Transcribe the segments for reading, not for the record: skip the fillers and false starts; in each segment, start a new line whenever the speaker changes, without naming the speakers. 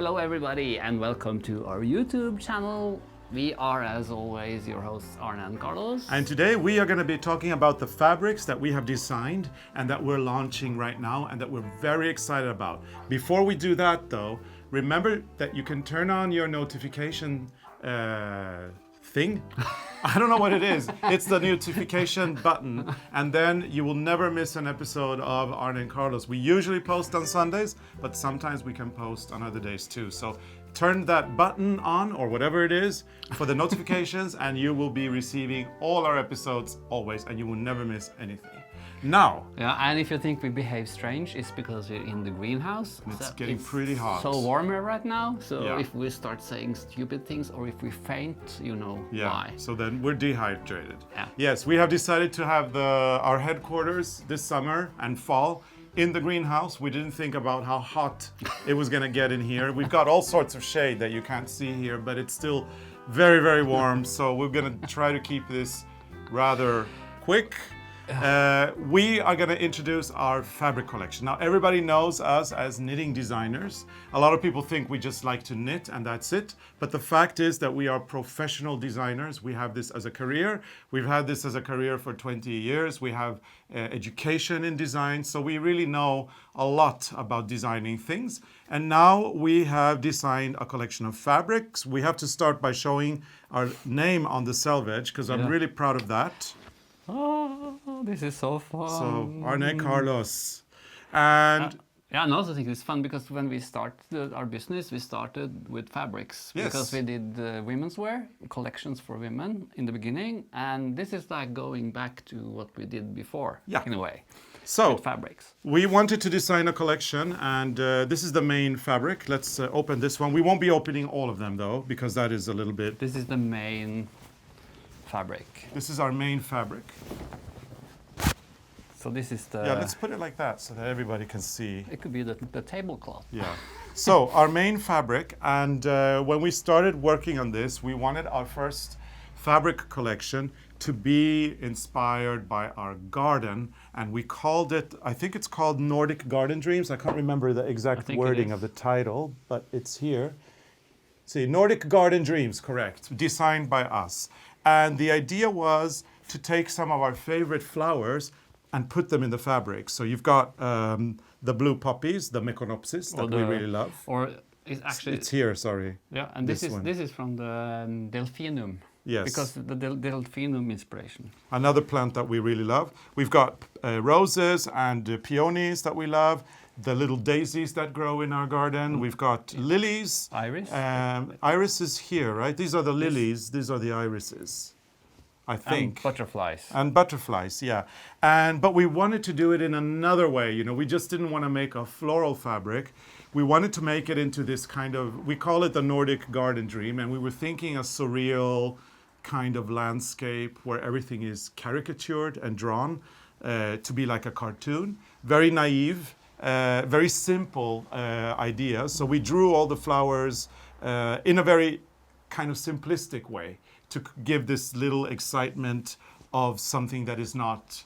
Hello everybody and welcome to our YouTube channel. We are, as always, your hosts Arne and Carlos.
And today we are going to be talking about the fabrics that we have designed and that we're launching right now and that we're very excited about. Before we do that though, remember that you can turn on your notification thing. I don't know what it is. It's the notification button, and then you will never miss an episode of Arne and Carlos. We usually post on Sundays, but sometimes we can post on other days too. So turn that button on, or whatever it is, for the notifications, and you will be receiving all our episodes always, and you will never miss anything. Now.
Yeah, and if you think we behave strange, it's because we're in the greenhouse.
It's getting pretty hot.
So warm here right now. So
Yeah.
if we start saying stupid things or if we faint, you know why.
So then we're dehydrated.
Yeah.
Yes, we have decided to have our headquarters this summer and fall in the greenhouse. We didn't think about how hot it was going to get in here. We've got all sorts of shade that you can't see here, but it's still very, very warm. So we're going to try to keep this rather quick. We are going to introduce our fabric collection. Now, everybody knows us as knitting designers. A lot of people think we just like to knit and that's it. But the fact is that we are professional designers. We have this as a career. We've had this as a career for 20 years. We have education in design. So we really know a lot about designing things. And now we have designed a collection of fabrics. We have to start by showing our name on the selvage because I'm really proud of that.
Oh, this is so fun.
So, ARNE CARLOS. And
yeah, and I also think it's fun because when we started our business, we started with fabrics.
Yes.
Because we did women's wear, collections for women in the beginning. And this is like going back to what we did before, in a way,
so
with fabrics.
We wanted to design a collection, and this is the main fabric. Let's open this one. We won't be opening all of them, though, because that is a little bit...
This is the main fabric.
This is our main fabric.
So this is the...
Yeah, let's put it like that so that everybody can see.
It could be the tablecloth.
Yeah. So our main fabric, and when we started working on this, we wanted our first fabric collection to be inspired by our garden, and we called it, I think it's called Nordic Garden Dreams. I can't remember the exact wording of the title, but it's here. See, Nordic Garden Dreams, correct, designed by us. And the idea was to take some of our favorite flowers and put them in the fabric. So you've got the blue poppies, the Meconopsis, that we really love.
Or it's actually...
It's here, sorry.
Yeah, and this is from the Delphinum.
Yes.
Because the Delphinum inspiration.
Another plant that we really love. We've got roses and peonies that we love. The little daisies that grow in our garden. We've got lilies.
Iris.
Iris is here, right? These are the lilies. These are the irises, I think.
And butterflies.
And butterflies, yeah. But we wanted to do it in another way. You know, we just didn't want to make a floral fabric. We wanted to make it into this kind of, we call it the Nordic Garden Dream, and we were thinking a surreal kind of landscape where everything is caricatured and drawn to be like a cartoon. Very naive. Very simple idea. So we drew all the flowers in a very kind of simplistic way to give this little excitement of something that is not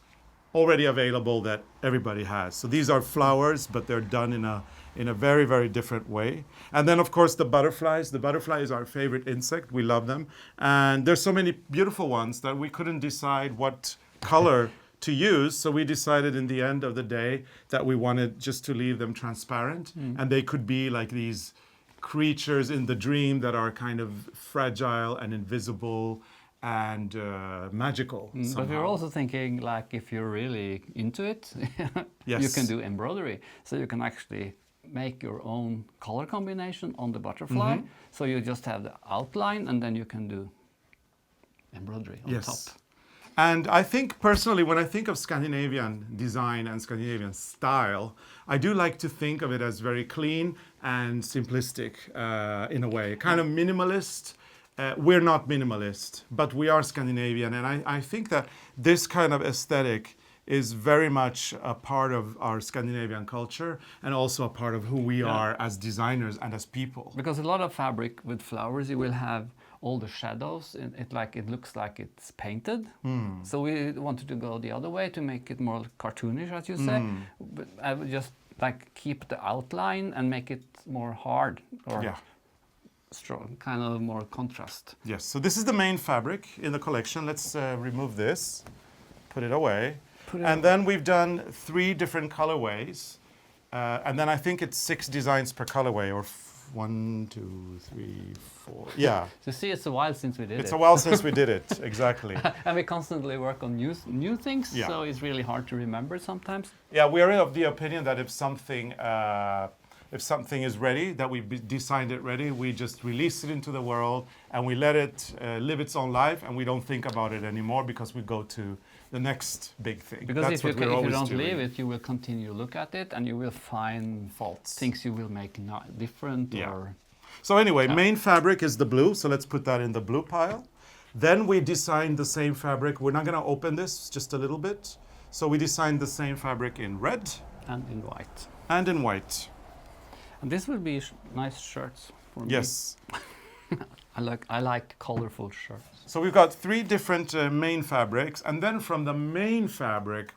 already available that everybody has. So these are flowers, but they're done in a very, very different way. And then, of course, the butterflies. The butterfly is our favorite insect. We love them. And there's so many beautiful ones that we couldn't decide what color to use, so we decided in the end of the day that we wanted just to leave them transparent, and they could be like these creatures in the dream that are kind of fragile and invisible and magical somehow.
But we're also thinking, like, if you're really into it, you can do embroidery. So you can actually make your own color combination on the butterfly. So you just have the outline, and then you can do embroidery on top.
And I think personally, when I think of Scandinavian design and Scandinavian style, I do like to think of it as very clean and simplistic in a way, kind of minimalist. We're not minimalist, but we are Scandinavian. And I think that this kind of aesthetic is very much a part of our Scandinavian culture and also a part of who we are as designers and as people.
Because a lot of fabric with flowers, you will have all the shadows. It looks like it's painted. So we wanted to go the other way to make it more cartoonish, as you say. But I would just like keep the outline and make it more hard or
Yeah.
strong, kind of more contrast.
Yes, so this is the main fabric in the collection. Let's remove this, put it away. And then we've done 3 different colorways. And then I think it's 6 designs per colorway, or 1, 2, 3, 4. Yeah.
So see, it's a while since we did it.
It's a while since we did it, exactly.
And we constantly work on new things,
Yeah.
so it's really hard to remember sometimes.
Yeah, we are of the opinion that if something is ready, that we've designed it ready, we just release it into the world and we let it live its own life, and we don't think about it anymore because we go to the next big thing.
Because
That's
if you don't
doing.
leave it, you will continue to look at it and you will find
Faults.
things you will make different.
Yeah.
Or
So anyway, main fabric is the blue, so let's put that in the blue pile. Then we designed the same fabric. We're not going to open this, just a little bit. So we designed the same fabric in red.
And in white.
And in white.
And this will be nice shirts for me.
Yes.
I like colorful shirts.
So we've got 3 different main fabrics, and then from the main fabric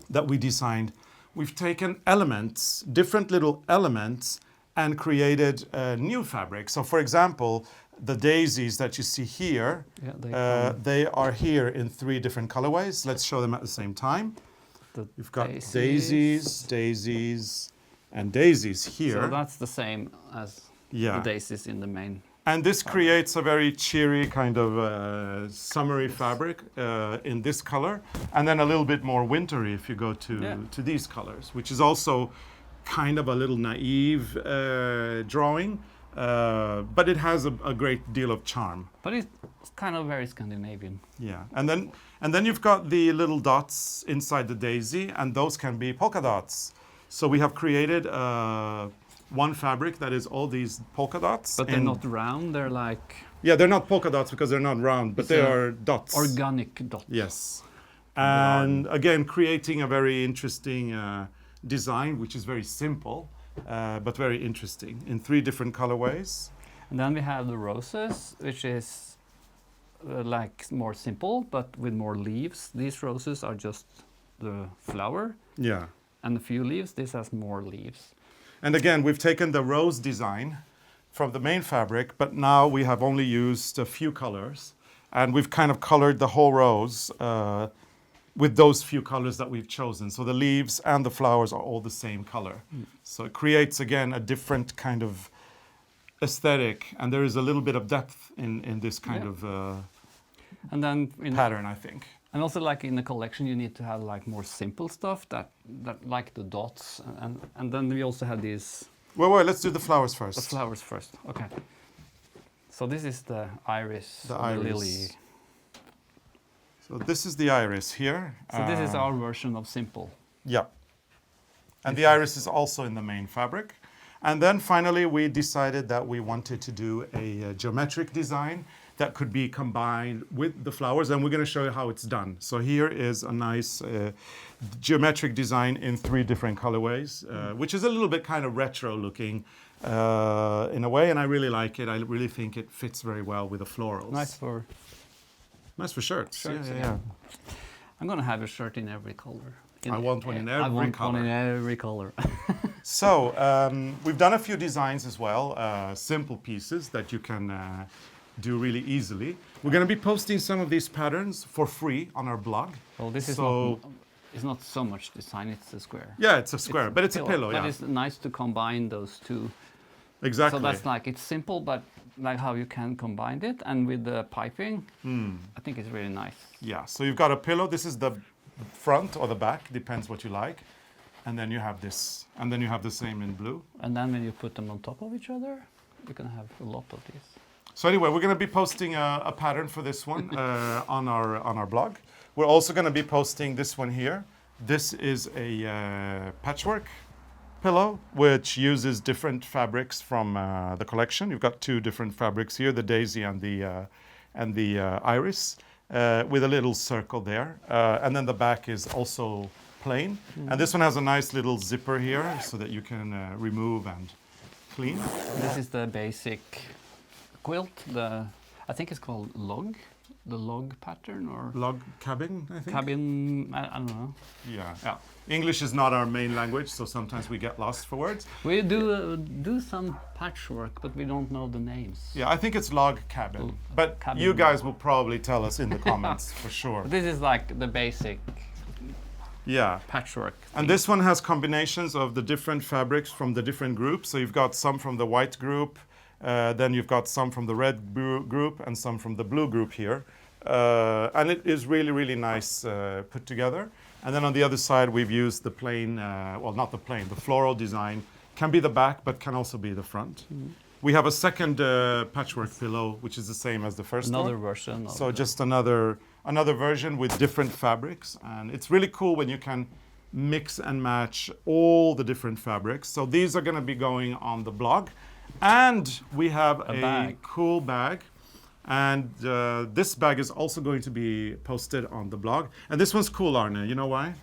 that we designed, we've taken elements, different little elements, and created a new fabric. So for example, the daisies that you see here, they are here in 3 different colorways. Let's show them at the same time. You've got daisies, and daisies here.
So that's the same as the daisies in the main.
And this creates a very cheery kind of summery fabric in this color, and then a little bit more wintry if you go to these colors, which is also kind of a little naive drawing, but it has a great deal of charm.
But it's kind of very Scandinavian.
Yeah, and then you've got the little dots inside the daisy, and those can be polka dots. So we have created one fabric that is all these polka dots.
But they're not round, they're like...
Yeah, they're not polka dots because they're not round, but they are dots.
Organic dots.
Yes. And again, creating a very interesting design, which is very simple, but very interesting, in 3 different colorways.
And then we have the roses, which is like more simple, but with more leaves. These roses are just the flower.
Yeah.
And a few leaves. This has more leaves.
And again, we've taken the rose design from the main fabric, but now we have only used a few colors, and we've kind of colored the whole rose with those few colors that we've chosen. So the leaves and the flowers are all the same color. So it creates, again, a different kind of aesthetic, and there is a little bit of depth in this kind of
and then
pattern, I think.
And also, like in the collection, you need to have like more simple stuff that like the dots, and then we also have these.
Wait, let's do the flowers first.
The flowers first, okay. So this is the iris,
the iris.
lily.
So this is the iris here.
So this is our version of simple.
Yeah. And the iris is also in the main fabric. And then finally, we decided that we wanted to do a geometric design that could be combined with the flowers, and we're going to show you how it's done. So here is a nice geometric design in 3 different colorways, which is a little bit kind of retro looking in a way, and I really like it. I really think it fits very well with the florals.
Nice for
shirts.
Yeah. I'm going to have a shirt in every color.
I want one in every color.
I want one in every color.
So we've done a few designs as well, simple pieces that you can do really easily. We're going to be posting some of these patterns for free on our blog.
Well, this is it's not so much design, it's a square.
Yeah, it's a square, but it's a pillow.
But it's nice to combine those 2.
Exactly.
So that's like, it's simple, but like how you can combine it, and with the piping, I think it's really nice.
Yeah, so you've got a pillow. This is the front or the back, depends what you like. And then you have this, and then you have the same in blue.
And then when you put them on top of each other, you can have a lot of these.
So anyway, we're going to be posting a pattern for this one on our blog. We're also going to be posting this one here. This is a patchwork pillow, which uses different fabrics from the collection. You've got 2 different fabrics here, the daisy and the iris, with a little circle there. And then the back is also plain. And this one has a nice little zipper here so that you can remove and clean.
This is the basic quilt. I think it's called log. the log pattern or
log cabin, I think.
cabin. I don't know.
Yeah. English is not our main language, so sometimes we get lost for words.
We do some patchwork, but we don't know the names.
Yeah, I think it's log cabin. But
cabin.
you guys will probably tell us in the comments for sure.
This is like the basic patchwork.
And this one has combinations of the different fabrics from the different groups. So you've got some from the white group, then you've got some from the red group, and some from the blue group here. And it is really, really nice put together. And then on the other side, we've used the plain, well, not the plain, the floral design. Can be the back, but can also be the front. We have a second patchwork pillow, which is the same as the first one.
Another version.
So just another version with different fabrics. And it's really cool when you can mix and match all the different fabrics. So these are going to be going on the blog. And we have a cool bag. And this bag is also going to be posted on the blog. And this one's cool, Arne. You know why?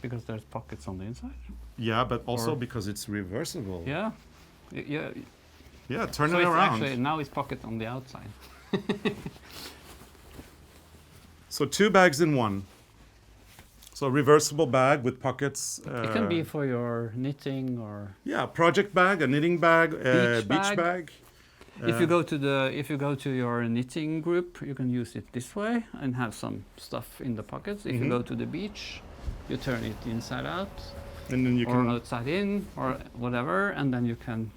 Because there's pockets on the inside.
Yeah, but also because it's reversible.
Yeah.
Yeah, turn
so
it
it's
around.
Actually, now it's pocket on the outside.
So 2 bags in one. So reversible bag with pockets.
It can be for your knitting or
project bag, a knitting bag, beach bag.
If you go to your knitting group, you can use it this way and have some stuff in the pockets. If you go to the beach, you turn it inside out,
and then you
or outside in, or whatever, and then you can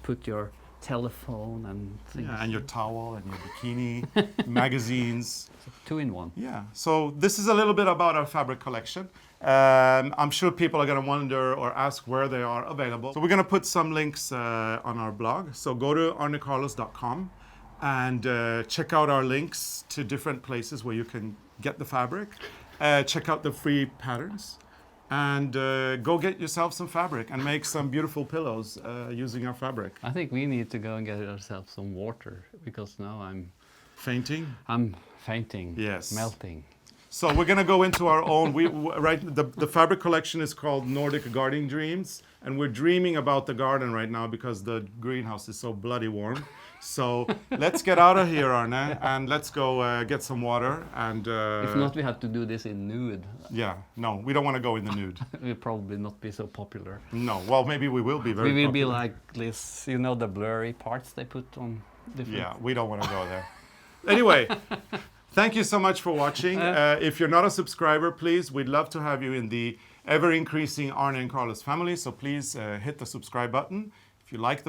put your telephone and things.
Yeah, and your towel and your bikini, magazines.
So 2 in 1.
Yeah. So this is a little bit about our fabric collection. I'm sure people are going to wonder or ask where they are available. So we're going to put some links on our blog. So go to arnecarlos.com and check out our links to different places where you can get the fabric. Check out the free patterns. And go get yourself some fabric and make some beautiful pillows using our fabric.
I think we need to go and get ourselves some water because now I'm
fainting.
I'm fainting.
Yes.
Melting.
So we're going to go into our own. The fabric collection is called Nordic Garden Dreams, and we're dreaming about the garden right now because the greenhouse is so bloody warm. So let's get out of here, Arne, and let's go get some water. And
if not, we have to do this in nude.
Yeah, no, we don't want to go in the nude.
We'll probably not be so popular.
No, well, maybe we will be very popular.
We will be like this, you know, the blurry parts they put on different...
Yeah, we don't want to go there. Anyway, thank you so much for watching. If you're not a subscriber, please, we'd love to have you in the ever-increasing Arne and Carlos family. So please hit the subscribe button. If you like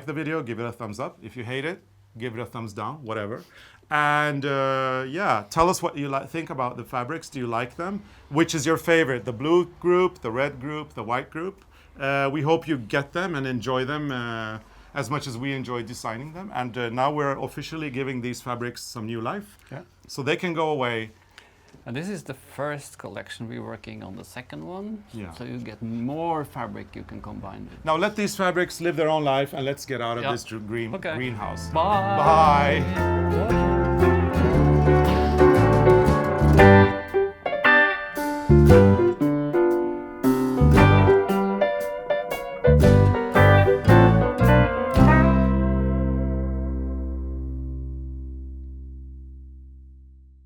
the video, give it a thumbs up. If you hate it, give it a thumbs down, whatever. And tell us what you think about the fabrics. Do you like them? Which is your favorite? The blue group, the red group, the white group? We hope you get them and enjoy them as much as we enjoy designing them. And now we're officially giving these fabrics some new life. Yeah. So they can go away.
And this is the first collection. We're working on the second one.
Yeah.
So you get more fabric you can combine with.
Now let these fabrics live their own life and let's get out of this greenhouse.
Bye.
Bye.